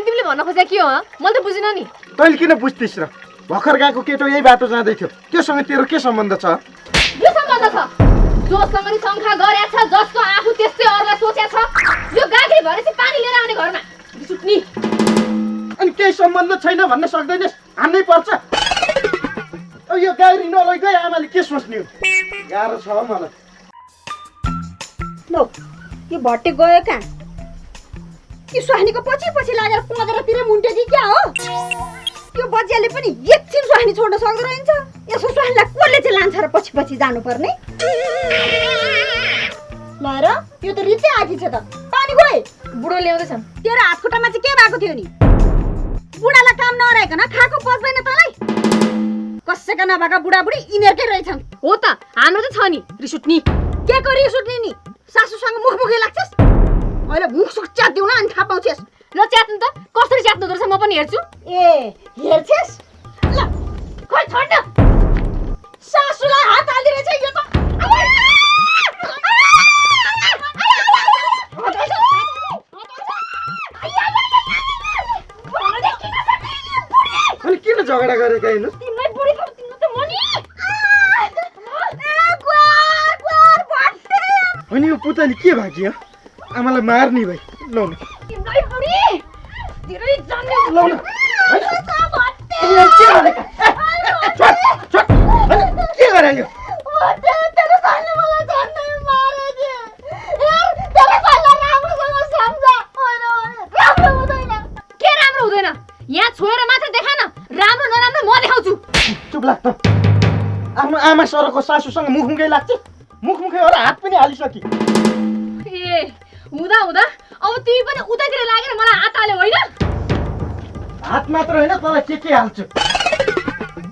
तिमीले भन्न खोजे के हो मैले त बुझिन नि तैँले किन बुझ्थिस् र भर्खर गएको केटो यही बाटो जाँदै थियो त्योसँग तेरो के सम्बन्ध छ यो सम्बन्ध छ जोसँग नि शङ्का गरेछ जस्तो आफू त्यस्तै अरूलाई सोचेछ यो गाग्री भरेपछि पानी लिएर आउने घरमा सुट्नी अनि केही सम्बन्ध छैन भन्न सक्दैनस् हान्नै पर्छ अब यो गाडी नलैकै आमाले के सोच्ने हो गाह्रो छ मलाई लो यो भट्टे गयो कहाँ यो सुहानीको पछि पछि लागेर पँधरतिर मुन्ट्यो कि क्या हो यो बच्चाले पनि एकछिन सुहानी छोड्न सक्दो रहेछ यसो सुहानीलाई कसले चाहिँ लान्छ र पछि पछि जानुपर्ने ल र यो त रित्तै आँखी छ त पानी गए बुढो ल्याउँदैछन् तेरो हात खुट्टामा चाहिँ के भएको थियो नि बुढालाई काम नरहेकन खाएको पच्दैन तँलाई कसैका नभएका बुढाबुढी यिनीहरूकै रहेछन् हो त हाम्रो त छ नि रिस उठ्नी के को रिस उठ्ने नि सासूसँग मुखमुखै लाग्छस् अहिले मुख सुख च्यातिउ न अनि थाहा पाउँछस् ल च्यात्नु त कसरी च्यात्नु रहेछ म पनि हेर्छु ए हेर्छस् ल खोइ छोड्न सासूलाई हात हालिरहेछ यो त अनि किन झगडा गरेका हेर्नु तिमीलाई बुढी तिम्रो त मनी अनि यो पुतली के भाग्यो आमालाई मार्ने भाइ लौ न तिमीलाई बुढी धेरै जान्ने लौ न के गरे यो के राम्रो हुँदैन यहाँ छोएर मात्र देखा न राम्रो नराम्रो म देखाउँछु चुप लाग्छ आफ्नो आमा सरको सासूसँग मुखमुखै लाग्छ मुखमुखै हो र हात पनि हालिसके ए हुँदा हुँदा अब तिमी पनि उतातिर लागेर मलाई हात हाल्यौ होइन हात मात्र होइन तँलाई के हाल्छु